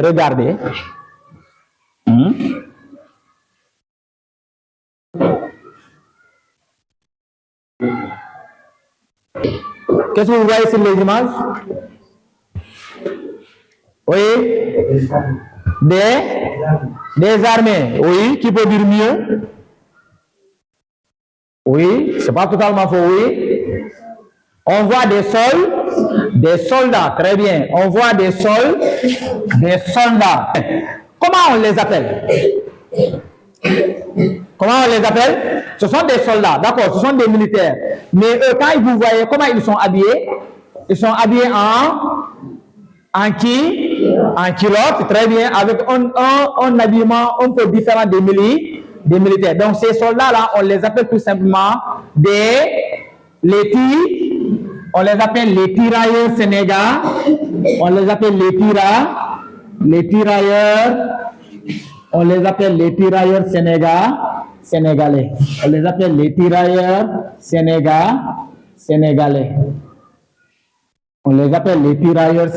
Regardez. Qu'est-ce que vous voyez sur les images? Oui. Des armées. Oui. Qui peut dire mieux? Oui. C'est pas totalement faux. Oui. On voit des soldats. Très bien. On voit des soldats. Comment on les appelle? Comment on les appelle? Ce sont des soldats, d'accord, ce sont des militaires. Mais eux, quand vous voyez comment ils sont habillés, ils sont habillés en culotte, très bien, avec un habillement un peu différent des militaires. Donc ces soldats-là, on les appelle tout simplement on les appelle les tirailleurs sénégalais. On les appelle les tirailleurs. On les appelle les tirailleurs sénégalais. On les appelle les tirailleurs sénégalais. On les appelle les tirailleurs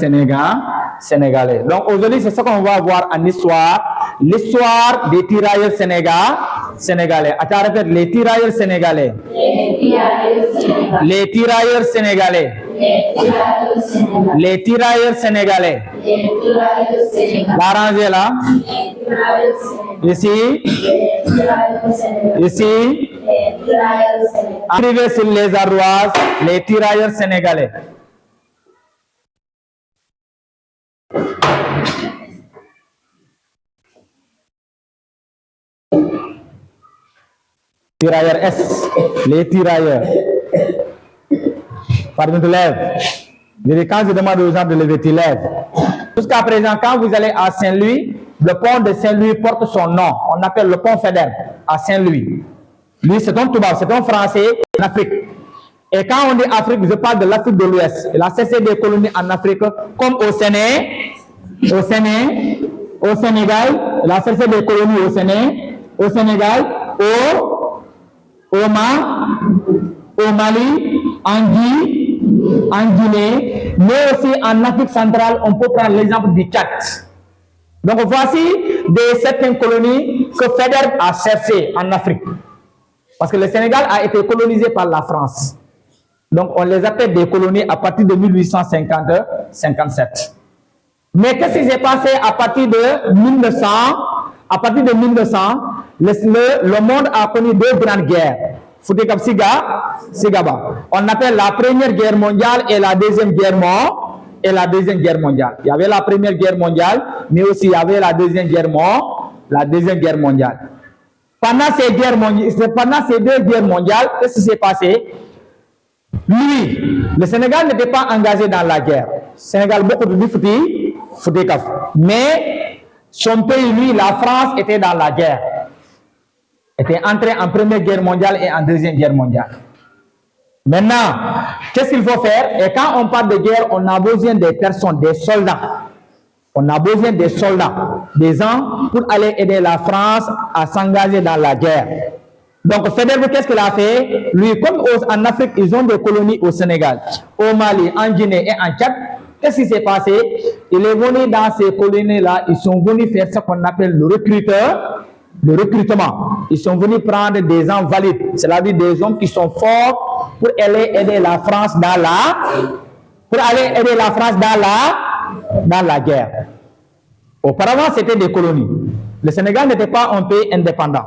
sénégalais. Donc aujourd'hui, c'est ce qu'on va voir en histoire. L'histoire des tirailleurs sénégalais. Attends, répète, les tirailleurs sénégalais. Les tirailleurs sénégalais. Les tirailleurs sénégalais. La rangée là. Ici. Arrivé sur les ardoises, les tirailleurs sénégalais. Tirailleurs S, les tirailleurs. Pardon, tu lèves. Quand je demande aux gens de lever, tu lèves. Jusqu'à présent, quand vous allez à Saint-Louis, le pont de Saint-Louis porte son nom. On appelle le pont Faidherbe à Saint-Louis. Lui, c'est un Touba, c'est un Français en Afrique. Et quand on dit Afrique, je parle de l'Afrique de l'Ouest. Il a cessé des colonies en Afrique, comme au Sénégal. Il a cessé des colonies au Sénégal, au Mali, en Guinée, mais aussi en Afrique centrale. On peut prendre l'exemple du Tchad. Donc voici certaines colonies que Faidherbe a cherchées en Afrique. Parce que le Sénégal a été colonisé par la France. Donc on les appelle des colonies à partir de 1850-57. Mais qu'est-ce qui s'est passé à partir de 1900? À partir de 1900, le monde a connu deux grandes guerres. Foutekab Sigaba. On appelle la première guerre mondiale et la deuxième guerre mondiale. Il y avait la première guerre mondiale, mais aussi il y avait la deuxième guerre mondiale. Pendant ces deux guerres mondiales, qu'est-ce qui s'est passé? Lui, le Sénégal n'était pas engagé dans la guerre. Le Sénégal, beaucoup de Foutekab. Mais son pays, lui, la France, était dans la guerre. Était entré en première guerre mondiale et en deuxième guerre mondiale. Maintenant, qu'est-ce qu'il faut faire? Et quand on parle de guerre, on a besoin des personnes, des soldats. On a besoin des soldats, des gens pour aller aider la France à s'engager dans la guerre. Donc, Faidherbe, qu'est-ce qu'il a fait? Lui, comme en Afrique, ils ont des colonies au Sénégal, au Mali, en Guinée et en Tchad. Qu'est-ce qui s'est passé? Il est venu dans ces colonies-là, ils sont venus faire ce qu'on appelle le recrutement. Ils sont venus prendre des gens valides, c'est-à-dire des hommes qui sont forts pour aller aider la France dans la guerre. Auparavant, c'était des colonies. Le Sénégal n'était pas un pays indépendant.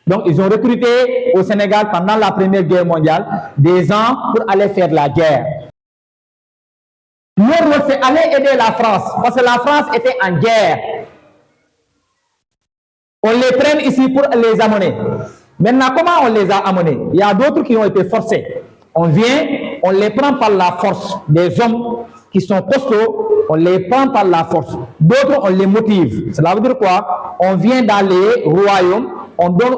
Donc, ils ont recruté au Sénégal pendant la Première Guerre mondiale des gens pour aller faire la guerre. Leur rôle, c'est aller aider la France, parce que la France était en guerre. On les prenne ici pour les amener. Maintenant, comment on les a amenés? Il y a d'autres qui ont été forcés. On vient, on les prend par la force. Des hommes qui sont costauds, on les prend par la force. D'autres, on les motive. Cela veut dire quoi? On vient dans les royaumes, on donne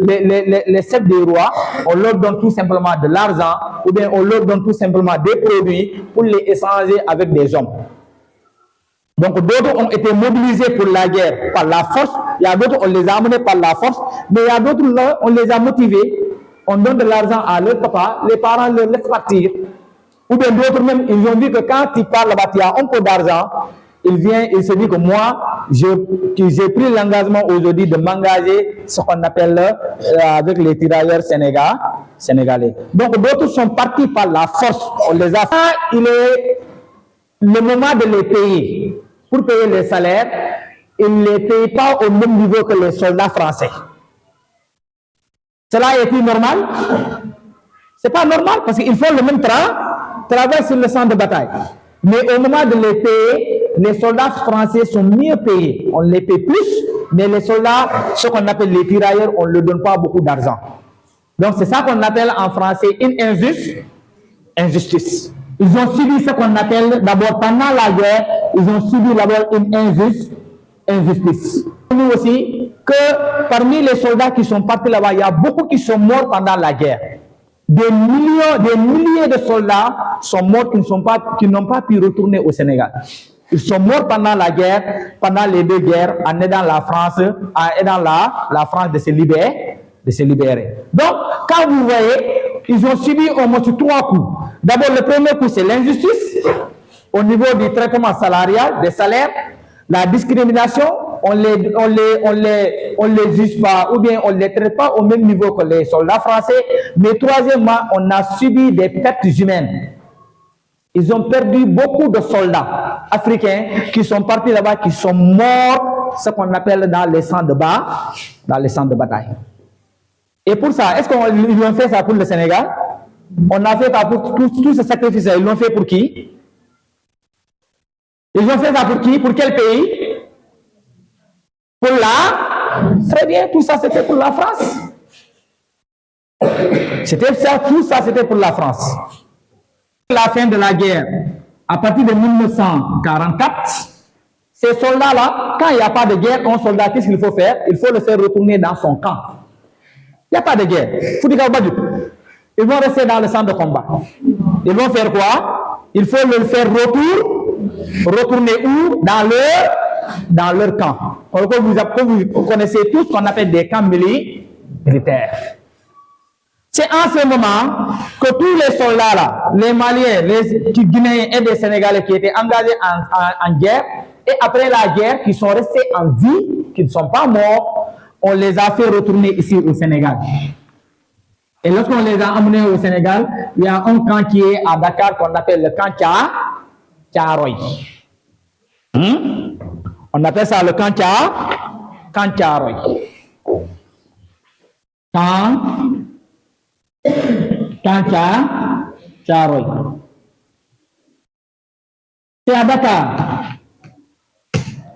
les chefs des rois, on leur donne tout simplement de l'argent, ou bien on leur donne tout simplement des produits pour les échanger avec des hommes. Donc d'autres ont été mobilisés pour la guerre par la force, il y a d'autres, on les a amenés par la force, mais il y a d'autres, on les a motivés, on donne de l'argent à leur papa, les parents leur laissent partir. Ou bien d'autres même, ils ont dit que quand ils partent là-bas, il y a un peu d'argent, il se dit que moi, j'ai pris l'engagement aujourd'hui de m'engager ce qu'on appelle avec les tirailleurs sénégalais. Donc d'autres sont partis par la force. On les a fait. Il est le moment de les payer. Pour payer les salaires, ils ne les payent pas au même niveau que les soldats français. Cela est-il normal? C'est pas normal parce qu'ils font le même travail sur le champ de bataille. Mais au moment de les payer, les soldats français sont mieux payés. On les paye plus, mais les soldats, ce qu'on appelle les tirailleurs, on ne leur donne pas beaucoup d'argent. Donc c'est ça qu'on appelle en français une injustice. Ils ont subi ce qu'on appelle d'abord pendant la guerre, ils ont subi d'abord une injustice. Nous aussi, que parmi les soldats qui sont partis là-bas, il y a beaucoup qui sont morts pendant la guerre. Des milliers de soldats sont morts qui n'ont pas pu retourner au Sénégal. Ils sont morts pendant la guerre, pendant les deux guerres, en aidant la France, la France de se libérer. Donc, quand vous voyez, ils ont subi au moins 3 coups. D'abord, le premier coup, c'est l'injustice au niveau du traitement salarial, des salaires, la discrimination. On les juge pas ou bien on les traite pas au même niveau que les soldats français. Mais troisièmement, on a subi des pertes humaines. Ils ont perdu beaucoup de soldats africains qui sont partis là-bas, qui sont morts, ce qu'on appelle dans les champs de bataille. Et pour ça, est-ce qu'ils ont fait ça pour le Sénégal? On a fait ça pour tous ces sacrifices. Ils l'ont fait pour qui? Ils ont fait ça pour qui? Pour quel pays? Pour très bien, tout ça c'était pour la France. Tout ça c'était pour la France. La fin de la guerre, à partir de 1944, ces soldats-là, quand il n'y a pas de guerre, un soldat, qu'est-ce qu'il faut faire? Il faut le faire retourner dans son camp. Il n'y a pas de guerre. Ils vont rester dans le centre de combat. Ils vont faire quoi? Il faut le faire retourner où? Dans leur camp. Vous connaissez tous ce qu'on appelle des camps militaires. C'est en ce moment que tous les soldats là, les Maliens, les Guinéens et les Sénégalais qui étaient engagés en guerre, et après la guerre, qui sont restés en vie, qui ne sont pas morts, on les a fait retourner ici au Sénégal. Et lorsqu'on les a amenés au Sénégal, il y a un camp qui est à Dakar qu'on appelle le camp Thiaroye. On appelle ça le camp Thiaroye. Camp Thiaroye. C'est à Dakar.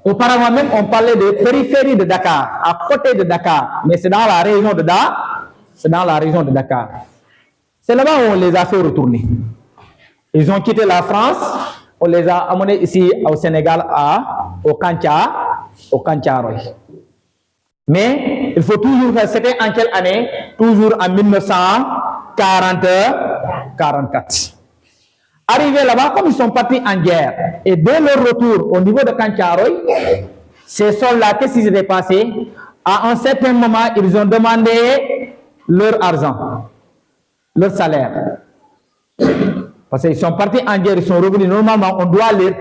Auparavant même, on parlait de périphérie de Dakar, à côté de Dakar, mais c'est dans la région de Dakar. C'est là-bas où on les a fait retourner. Ils ont quitté la France, on les a amenés ici au Sénégal, au camp Thiaroye. Mais il faut toujours faire, c'était en quelle année? Toujours en 1944. Arrivés là-bas, comme ils sont partis en guerre, et dès leur retour au niveau de camp Thiaroye, ces soldats, qu'est-ce qui s'était passé? À un certain moment, ils ont demandé leur argent, leur salaire. Parce qu'ils sont partis en guerre, ils sont revenus. Normalement, on doit leur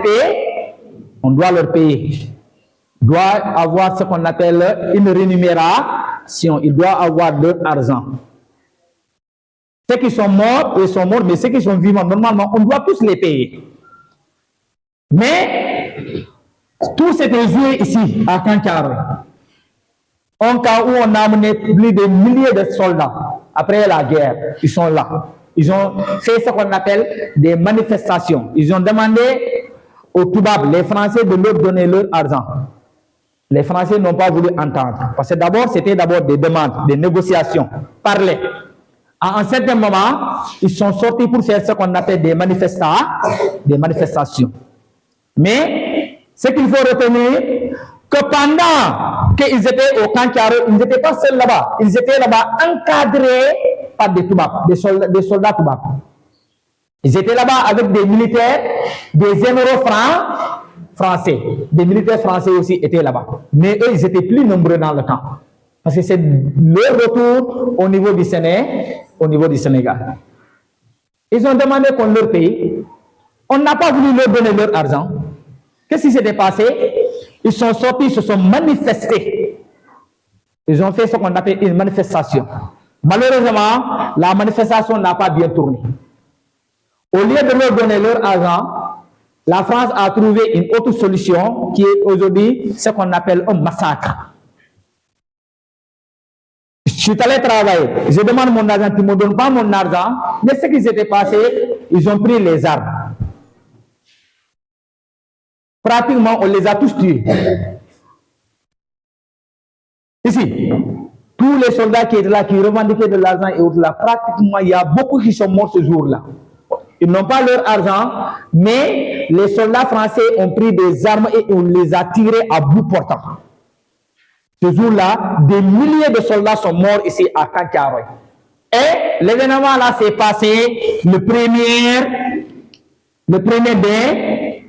payer. Il doit avoir ce qu'on appelle une rémunération. Il doit avoir leur argent. Ceux qui sont morts, ils sont morts, mais ceux qui sont vivants, normalement, on doit tous les payer. Mais tout s'était joué ici, à camp Thiaroye. Un cas où on a amené plus de milliers de soldats après la guerre. Ils sont là. Ils ont fait ce qu'on appelle des manifestations. Ils ont demandé aux Toubabs, les Français, de leur donner leur argent. Les Français n'ont pas voulu entendre. Parce que d'abord, c'était d'abord des demandes, des négociations, parler. À un certain moment, ils sont sortis pour faire ce qu'on appelle des manifestations. Mais ce qu'il faut retenir, que pendant qu'ils étaient au camp Thiaroye, ils n'étaient pas seuls là-bas. Ils étaient là-bas encadrés par des Toubabs, des soldats Toubabs. Ils étaient là-bas avec des militaires, des généraux français. Des militaires français aussi étaient là-bas. Mais eux, ils étaient plus nombreux dans le camp. Parce que c'est leur retour au niveau du Sénégal. Ils ont demandé qu'on leur paye. On n'a pas voulu leur donner leur argent. Qu'est-ce qui s'était passé? Ils sont sortis, ils se sont manifestés. Ils ont fait ce qu'on appelle une manifestation. Malheureusement, la manifestation n'a pas bien tourné. Au lieu de leur donner leur argent, la France a trouvé une autre solution qui est aujourd'hui ce qu'on appelle un massacre. Je suis allé travailler, je demande mon argent, tu ne me donnes pas mon argent, mais ce qui s'était passé, ils ont pris les armes. Pratiquement, on les a tous tués. Ici, tous les soldats qui étaient là, qui revendiquaient de l'argent et autres là, pratiquement, il y a beaucoup qui sont morts ce jour-là. Ils n'ont pas leur argent, mais les soldats français ont pris des armes et on les a tirés à bout portant. Ce jour-là, des milliers de soldats sont morts ici à Kankaroy. Et l'événement là s'est passé le 1er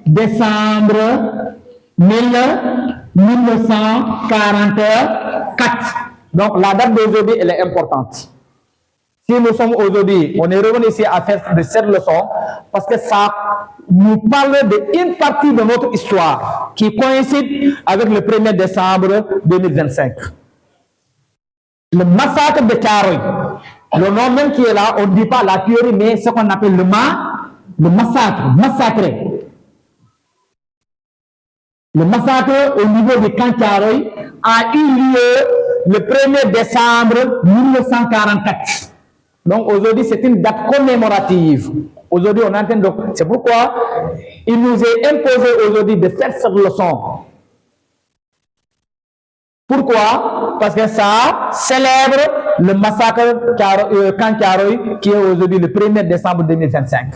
décembre 1944. Donc la date d'aujourd'hui, elle est importante. Si nous sommes aujourd'hui, on est revenu ici à faire de cette leçon parce que ça nous parle d'une partie de notre histoire qui coïncide avec le 1er décembre 2025. Le massacre de Thiaroye. Le nom même qui est là, on ne dit pas la tuerie, mais ce qu'on appelle le massacre, massacré. Le massacre au niveau de camp Thiaroye a eu lieu le 1er décembre 1944. Donc aujourd'hui, c'est une date commémorative. Aujourd'hui, on entend donc. C'est pourquoi il nous est imposé aujourd'hui de faire cette leçon. Pourquoi? Parce que ça célèbre le massacre camp Thiaroye qui est aujourd'hui le 1er décembre 2025.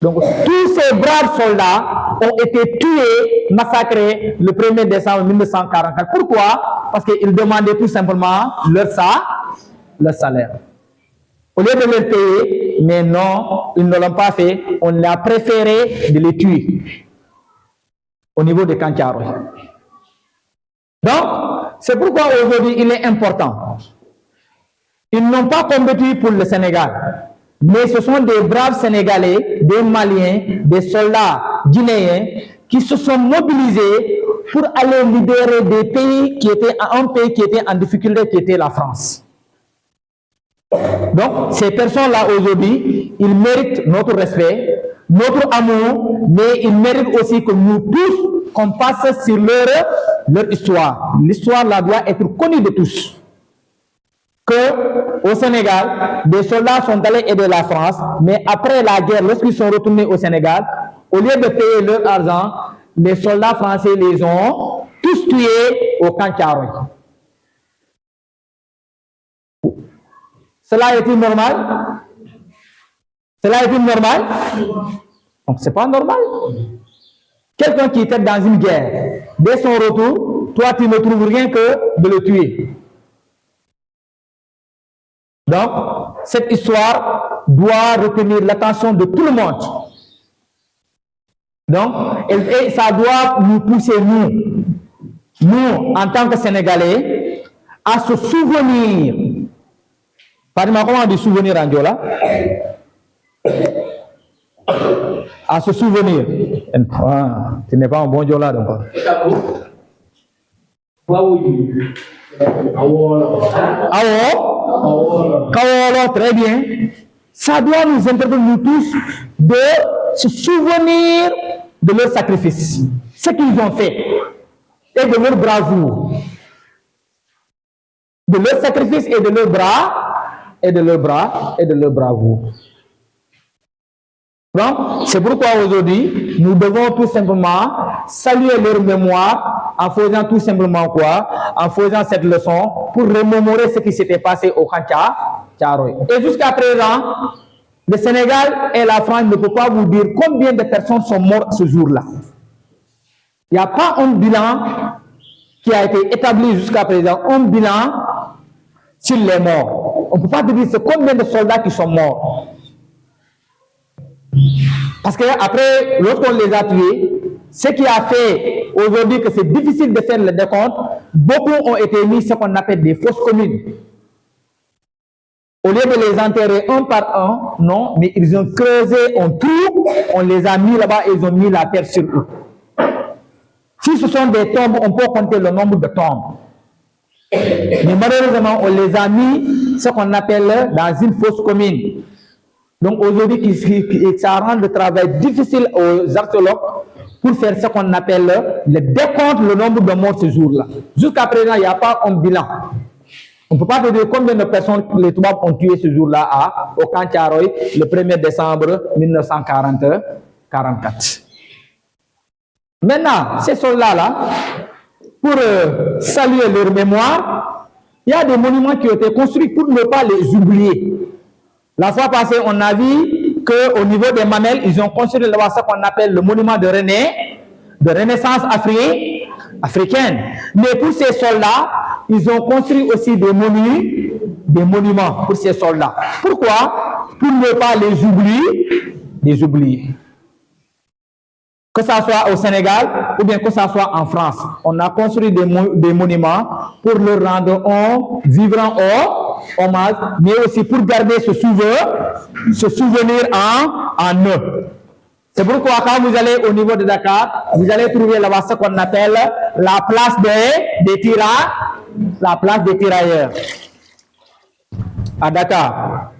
Donc tous ces braves soldats ont été tués, massacrés le 1er décembre 1944. Pourquoi? Parce qu'ils demandaient tout simplement leur salaire. Au lieu de les payer, mais non, ils ne l'ont pas fait. On a préféré de les tuer au niveau de camp Thiaroye. Donc, c'est pourquoi aujourd'hui il est important. Ils n'ont pas combattu pour le Sénégal, mais ce sont des braves Sénégalais, des Maliens, des soldats guinéens qui se sont mobilisés pour aller libérer des pays qui étaient en difficulté, qui était la France. Donc, ces personnes-là aujourd'hui, ils méritent notre respect, notre amour, mais ils méritent aussi que nous tous, qu'on passe sur leur histoire. L'histoire là doit être connue de tous. Que au Sénégal, des soldats sont allés aider la France, mais après la guerre, lorsqu'ils sont retournés au Sénégal, au lieu de payer leur argent, les soldats français les ont tous tués au camp Thiaroye. Cela est-il normal? Cela est-il normal? Donc, c'est pas normal. Quelqu'un qui était dans une guerre, dès son retour, toi, tu ne trouves rien que de le tuer. Donc, cette histoire doit retenir l'attention de tout le monde. Donc, et ça doit nous pousser, nous, en tant que Sénégalais, à se souvenir. Pardon, comment on dit souvenir en Diola? À se souvenir. Ah, tu n'es pas un bon Diola donc. Kawolo, très bien. Ça doit nous interpeller nous tous de se souvenir de leur sacrifice, ce qu'ils ont fait, et de leur bravoure. De leur sacrifice et de leur bravoure. Donc, c'est pourquoi aujourd'hui, nous devons tout simplement saluer leur mémoire en faisant tout simplement quoi? En faisant cette leçon pour remémorer ce qui s'était passé au camp Thiaroye. Et jusqu'à présent, le Sénégal et la France ne peuvent pas vous dire combien de personnes sont mortes ce jour-là. Il n'y a pas un bilan qui a été établi jusqu'à présent, un bilan sur les morts. On ne peut pas dire c'est combien de soldats qui sont morts. Parce que après, lorsqu'on les a tués, ce qui a fait aujourd'hui que c'est difficile de faire le décompte, beaucoup ont été mis ce qu'on appelle des fausses communes. Au lieu de les enterrer un par un, non, mais ils ont creusé un trou, on les a mis là-bas et ils ont mis la terre sur eux. Si ce sont des tombes, on peut compter le nombre de tombes. Mais malheureusement, on les a mis, ce qu'on appelle dans une fosse commune. Donc aujourd'hui, ça rend le travail difficile aux archéologues pour faire ce qu'on appelle le décompte, le nombre de morts ce jour-là. Jusqu'à présent, il n'y a pas un bilan. On ne peut pas te dire combien de personnes les Toubabs ont tué ce jour-là au Camp Thiaroye, le 1er décembre 1944. Maintenant, ces soldats-là, pour saluer leur mémoire, il y a des monuments qui ont été construits pour ne pas les oublier. La fois passée, on a vu qu'au niveau des Mamelles, ils ont construit là-bas ce qu'on appelle le monument de renaissance africaine. Mais pour ces soldats, ils ont construit aussi des monuments pour ces soldats. Pourquoi? Pour ne pas les oublier. Que ce soit au Sénégal ou bien que ce soit en France. On a construit des monuments pour leur rendre un vibrant hommage, mais aussi pour garder ce souvenir en eux. C'est pourquoi quand vous allez au niveau de Dakar, vous allez trouver là-bas ce qu'on appelle la place des tirailleurs à Dakar.